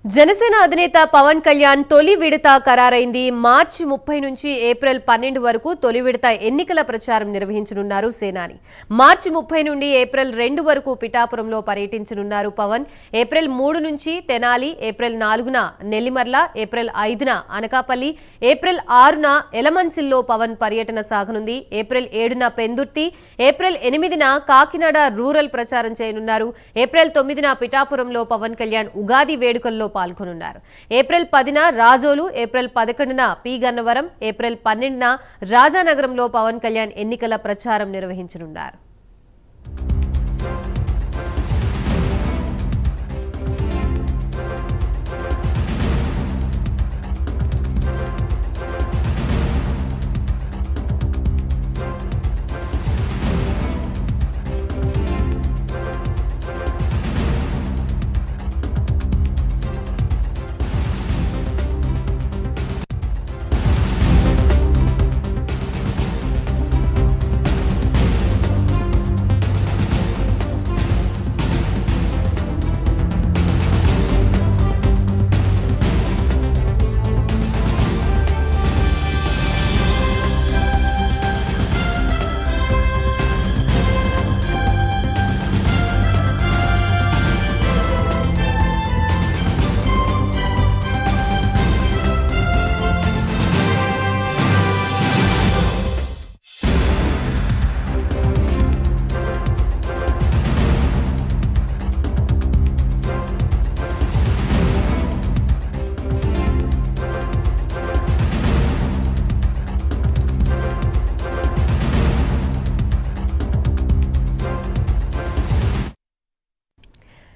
జనసేన అధినేత పవన్ కళ్యాణ్ తొలి విడత ఖరారైంది. మార్చి 30 నుంచి ఏప్రిల్ 12 వరకు తొలి విడత ఎన్నికల ప్రచారం నిర్వహించనున్నారు సేనాని. మార్చి 30 నుండి ఏప్రిల్ 2 వరకు పిఠాపురంలో పర్యటించనున్నారు పవన్. ఏప్రిల్ 3 నుంచి తెనాలి, ఏప్రిల్ 4న నెల్లిమర్ల, ఏప్రిల్ 5న అనకాపల్లి, ఏప్రిల్ 6న ఎలమంచిల్లో పవన్ పర్యటన సాగనుంది. ఏప్రిల్ 7న పెందుర్తి, ఏప్రిల్ 8న కాకినాడ రూరల్ ప్రచారం చేయనున్నారు. ఏప్రిల్ 9న పిఠాపురంలో పవన్ కళ్యాణ్ ఉగాది వేడుకల్లో పాల్గొనున్నారు. ఏప్రిల్ 10న రాజోలు, ఏప్రిల్ 11న పి గన్నవరం, ఏప్రిల్ 12న రాజానగరంలో పవన్ కళ్యాణ్ ఎన్నికల ప్రచారం నిర్వహించనున్నారు.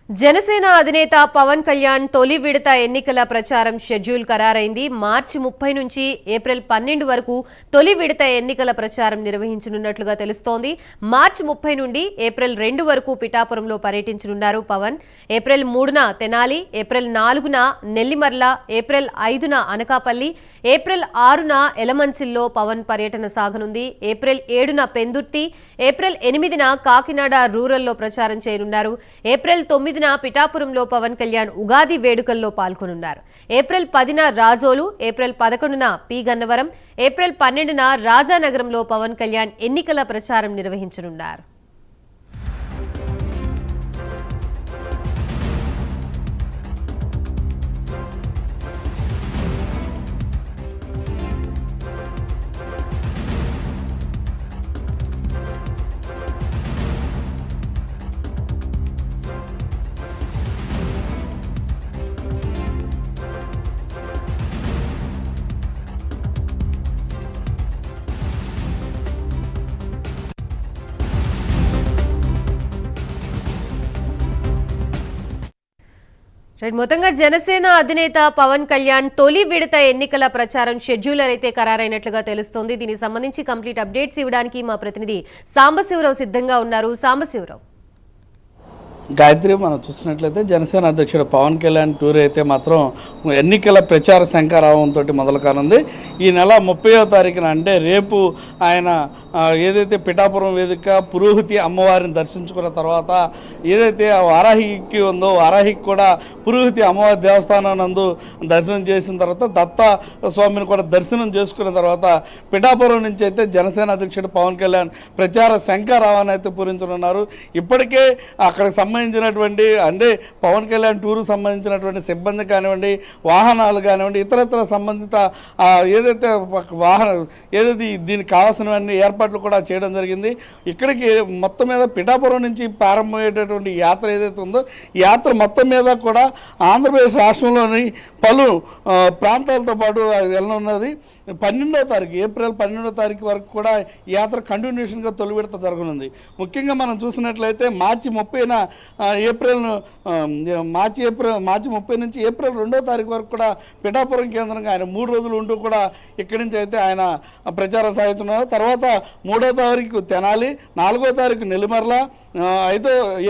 జనసేన అధినేత పవన్ కళ్యాణ్ తొలి విడత ఎన్నికల ప్రచారం షెడ్యూల్ ఖరారైంది. మార్చి 30 నుంచి ఏప్రిల్ 12 వరకు తొలి విడత ఎన్నికల ప్రచారం నిర్వహించనున్నట్లుగా తెలుస్తోంది. మార్చి 30 నుండి ఏప్రిల్ 2 వరకు పిఠాపురంలో పర్యటించనున్నారు పవన్. ఏప్రిల్ 3న తెనాలి, ఏప్రిల్ 4న నెల్లిమర్ల, ఏప్రిల్ 5న అనకాపల్లి, ఏప్రిల్ 6న ఎలమంచిల్లో పవన్ పర్యటన సాగనుంది. ఏప్రిల్ 7న పెందుర్తి, ఏప్రిల్ 8న కాకినాడ రూరల్లో ప్రచారం చేయనున్నారు. ఏప్రిల్ 9న పిఠాపురంలో పవన్ కళ్యాణ్ ఉగాది వేడుకల్లో పాల్గొనున్నారు. ఏప్రిల్ 10న రాజోలు, ఏప్రిల్ 11న పి గన్నవరం, ఏప్రిల్ 12న రాజానగరంలో పవన్ కళ్యాణ్ ఎన్నికల ప్రచారం నిర్వహించనున్నారు. మొత్తంగా జనసేన అధినేత పవన్ కళ్యాణ్ తొలి విడత ఎన్నికల ప్రచారం షెడ్యూల్ అయితే ఖరారైనట్లుగా తెలుస్తోంది. దీనికి సంబంధించి కంప్లీట్ అప్డేట్స్ ఇవ్వడానికి మా ప్రతినిధి సాంబశివరావు సిద్ధంగా ఉన్నారు. సాంబశివరావు, గాయత్రి, మనం చూసినట్లయితే జనసేన అధ్యక్షుడు పవన్ కళ్యాణ్ టూర్ అయితే మాత్రం ఎన్నికల ప్రచార శంఖారావంతో మొదలు కానుంది. ఈ నెల 30వ తారీఖున అంటే రేపు ఆయన ఏదైతే పిఠాపురం వేదిక పురోహితి అమ్మవారిని దర్శించుకున్న తర్వాత ఏదైతే వారాహికి ఉందో వారాహికి కూడా పురోహితి అమ్మవారి దేవస్థానం నందు దర్శనం చేసిన తర్వాత దత్త స్వామిని కూడా దర్శనం చేసుకున్న తర్వాత పిఠాపురం నుంచి అయితే జనసేన అధ్యక్షుడు పవన్ కళ్యాణ్ ప్రచార శంఖారావాన్ని అయితే పూరించనున్నారు. ఇప్పటికే అక్కడికి సంబంధించినటువంటి అంటే పవన్ కళ్యాణ్ టూరుకు సంబంధించినటువంటి సిబ్బంది కానివ్వండి, వాహనాలు కానివ్వండి, ఇతరత్ర సంబంధిత ఏదైతే దీనికి కావాల్సినవన్నీ ఏర్పాట్లు కూడా చేయడం జరిగింది. ఇక్కడికి మొత్తం మీద పిఠాపురం నుంచి ప్రారంభమయ్యేటటువంటి యాత్ర ఏదైతే ఉందో ఈ యాత్ర మొత్తం మీద కూడా ఆంధ్రప్రదేశ్ రాష్ట్రంలోని పలు ప్రాంతాలతో పాటు వెళ్ళనున్నది. 12వ తారీఖు ఏప్రిల్ 12వ తారీఖు వరకు కూడా ఈ యాత్ర కంటిన్యూషన్గా తొలి విడత జరగనుంది. ముఖ్యంగా మనం చూసినట్లయితే మార్చి 30న మార్చి 30 నుంచి ఏప్రిల్ 2వ తారీఖు వరకు కూడా పిఠాపురం కేంద్రంగా ఆయన 3 రోజులు ఉంటూ కూడా ఇక్కడి నుంచి అయితే ఆయన ప్రచారం సాగుతున్నారు. తర్వాత 3వ తారీఖు తెనాలి, 4వ తారీఖు Nellimarla,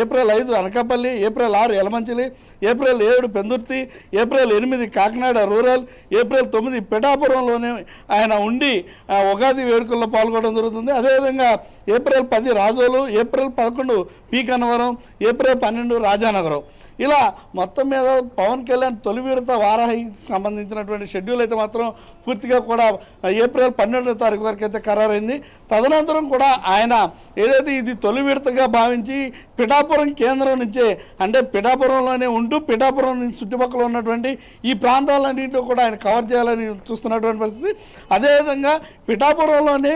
April 5 Anakapalli, April 6 Yelamanchili, April 7 Pendurthi, April 8 Kakinada rural, April 9 పిఠాపురంలోనే ఆయన ఉండి ఉగాది వేడుకల్లో పాల్గొనడం జరుగుతుంది. అదేవిధంగా April 10 Razole, April 11 P Gannavaram, April April 12 Rajanagaram. ఇలా మొత్తం మీద పవన్ కళ్యాణ్ తొలి విడత వారాహికి సంబంధించినటువంటి షెడ్యూల్ అయితే మాత్రం పూర్తిగా కూడా ఏప్రిల్ 12వ తారీఖు వరకు అయితే ఖరారైంది. తదనంతరం కూడా ఆయన ఏదైతే ఇది తొలి విడతగా భావించి పిఠాపురం కేంద్రం నుంచే, అంటే పిఠాపురంలోనే ఉంటూ పిఠాపురం నుంచి చుట్టుపక్కల ఉన్నటువంటి ఈ ప్రాంతాలన్నింటిలో కూడా ఆయన కవర్ చేయాలని చూస్తున్నటువంటి పరిస్థితి. అదేవిధంగా పిఠాపురంలోనే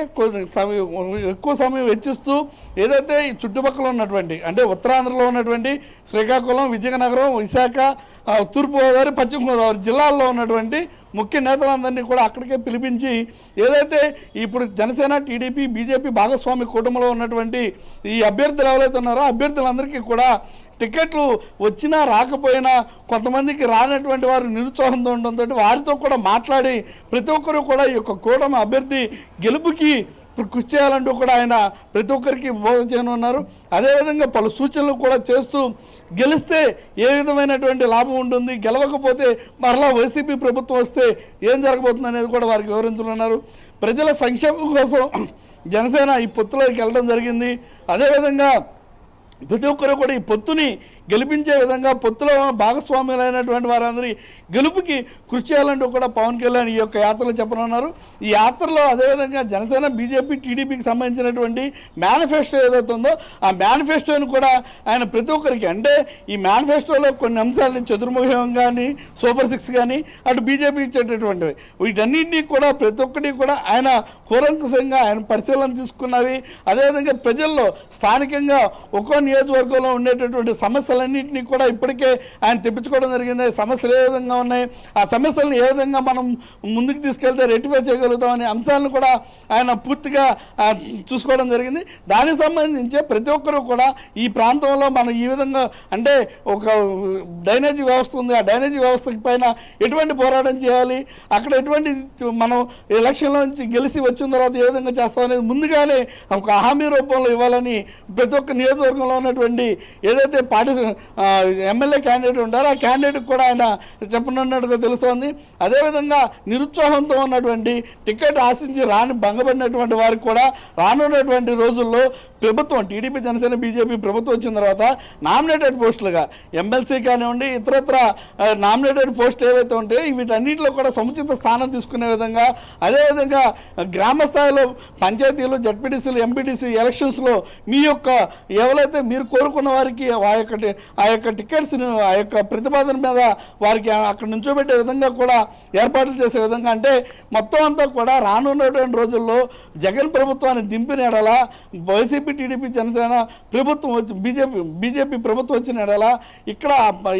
ఎక్కువ సమయం వెచ్చిస్తూ ఏదైతే ఈ చుట్టుపక్కల ఉన్నటువంటి, అంటే ఉత్తరాంధ్రలో ఉన్నటువంటి శ్రీకాకుళం, విజయనగరం, విశాఖ, తూర్పుగోదావరి, పశ్చిమ గోదావరి జిల్లాల్లో ఉన్నటువంటి ముఖ్య నేతలందరినీ కూడా అక్కడికే పిలిపించి ఏదైతే ఇప్పుడు జనసేన, టీడీపీ, బీజేపీ భాగస్వామి కూటమిలో ఉన్నటువంటి ఈ అభ్యర్థులు ఎవరైతే ఉన్నారో అభ్యర్థులందరికీ కూడా టికెట్లు వచ్చినా రాకపోయినా కొంతమందికి రానటువంటి వారు నిరుత్సాహంతో ఉండడంతో వారితో కూడా మాట్లాడి ప్రతి ఒక్కరూ కూడా ఈ యొక్క కూటమి అభ్యర్థి గెలుపుకి కృషి చేయాలంటూ కూడా ఆయన ప్రతి ఒక్కరికి బోధన చేయనున్నారు. అదేవిధంగా పలు సూచనలు కూడా చేస్తూ గెలిస్తే ఏ విధమైనటువంటి లాభం ఉంటుంది, గెలవకపోతే మరలా వైసీపీ ప్రభుత్వం వస్తే ఏం జరగబోతుంది అనేది కూడా వారికి వివరించనున్నారు. ప్రజల సంక్షేమం కోసం జనసేన ఈ పొత్తులోకి వెళ్ళడం జరిగింది. అదేవిధంగా ప్రతి ఒక్కరూ కూడా ఈ పొత్తుని గెలిపించే విధంగా పొత్తులో భాగస్వామ్యులైనటువంటి వారందరి గెలుపుకి కృషి చేయాలంటూ కూడా పవన్ కళ్యాణ్ ఈ యొక్క యాత్రలో చెప్పనున్నారు. ఈ యాత్రలో అదేవిధంగా జనసేన, బీజేపీ, టీడీపీకి సంబంధించినటువంటి మేనిఫెస్టో ఏదైతే ఉందో ఆ మేనిఫెస్టోని కూడా ఆయన ప్రతి ఒక్కరికి, అంటే ఈ మేనిఫెస్టోలో కొన్ని అంశాలని చతుర్ముఖం కానీ, సూపర్ 6 కానీ, అటు బీజేపీ ఇచ్చేటటువంటివి వీటన్నింటినీ కూడా ప్రతి ఒక్కటి కూడా ఆయన కూలంకషంగా ఆయన పరిశీలన తీసుకున్నవి. అదేవిధంగా ప్రజల్లో స్థానికంగా ఒక్కో నియోజకవర్గంలో ఉండేటటువంటి సమస్యలన్నింటినీ కూడా ఇప్పటికే ఆయన తెప్పించుకోవడం జరిగింది. సమస్యలు ఏ విధంగా ఉన్నాయి, ఆ సమస్యలను ఏ విధంగా మనం ముందుకు తీసుకెళ్తే రెక్టిఫై చేయగలుగుతాం అనే అంశాలను కూడా ఆయన పూర్తిగా చూసుకోవడం జరిగింది. దానికి సంబంధించి ప్రతి ఒక్కరూ కూడా ఈ ప్రాంతంలో మనం ఈ విధంగా, అంటే ఒక డ్రైనేజీ వ్యవస్థ ఉంది, ఆ డ్రైనేజీ వ్యవస్థ పైన ఎటువంటి పోరాటం చేయాలి, అక్కడ ఎటువంటి మనం ఎలక్షన్లో నుంచి గెలిచి వచ్చిన తర్వాత ఏ విధంగా చేస్తాం అనేది ముందుగానే ఒక హామీ రూపంలో ఇవ్వాలని ప్రతి ఒక్క నియోజకవర్గంలో ఉన్నటువంటి ఏదైతే పార్టీ ఎమ్మెల్యే క్యాండిడేట్ ఉంటారో ఆ క్యాండిడేట్కి కూడా ఆయన చెప్పనున్నట్టుగా తెలుస్తోంది. అదేవిధంగా నిరుత్సాహంతో ఉన్నటువంటి టికెట్ ఆశించి భంగపడినటువంటి వారికి కూడా రానున్నటువంటి రోజుల్లో ప్రభుత్వం, టీడీపీ, జనసేన, బీజేపీ ప్రభుత్వం వచ్చిన తర్వాత నామినేటెడ్ పోస్టులుగా ఎమ్మెల్సీ కానివ్వండి, ఇతరత్ర నామినేటెడ్ పోస్టులు ఏవైతే ఉంటాయో వీటన్నిటిలో కూడా సముచిత స్థానం తీసుకునే విధంగా, అదేవిధంగా గ్రామ స్థాయిలో పంచాయతీలు, జడ్పీటీసీలు, ఎంపీటీసీ ఎలక్షన్స్లో మీ యొక్క ఎవరైతే మీరు కోరుకున్న వారికి ఆ యొక్క టికెట్స్ని, ఆ యొక్క ప్రతిపాదన మీద వారికి అక్కడ నుంచోబెట్టే విధంగా కూడా ఏర్పాట్లు చేసే విధంగా, అంటే మొత్తం అంతా కూడా రానున్నటువంటి రోజుల్లో జగన్ ప్రభుత్వాన్ని దింపిన ఎడల, వైసీపీ, టీడీపీ, జనసేన ప్రభుత్వం వచ్చి బీజేపీ ప్రభుత్వం వచ్చిన ఎడల ఇక్కడ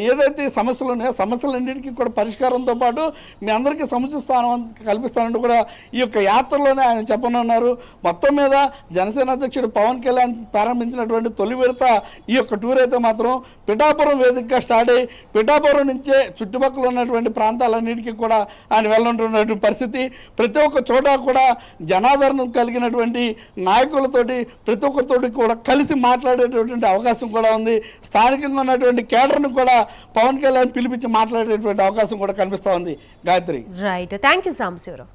ఏదైతే సమస్యలు ఉన్నాయో సమస్యలన్నింటికీ కూడా పరిష్కారంతో పాటు మీ అందరికీ సముచిత స్థానం కల్పిస్తానంటూ కూడా ఈ యొక్క యాత్రలోనే ఆయన చెప్పనున్నారు. మొత్తం మీద జనసేన అధ్యక్షుడు పవన్ కళ్యాణ్ ప్రారంభించినటువంటి తొలి విడత ఈ యొక్క టూర్ అయితే మాత్రం పిఠాపురం వేదికగా స్టార్ట్ అయ్యి పిఠాపురం నుంచే చుట్టుపక్కల ఉన్నటువంటి ప్రాంతాలన్నిటికీ కూడా ఆయన వెళ్ళుంటున్నటువంటి పరిస్థితి. ప్రతి ఒక్క చోట కూడా జనాదరణ కలిగినటువంటి నాయకులతోటి ప్రతి ఒక్కరితోటి కూడా కలిసి మాట్లాడేటటువంటి అవకాశం కూడా ఉంది. స్థానికంగా ఉన్నటువంటి కేడర్ను కూడా పవన్ కళ్యాణ్ పిలిపించి మాట్లాడేటువంటి అవకాశం కూడా కనిపిస్తూ ఉంది. Gayatri. Right, thank you Sambasivarao.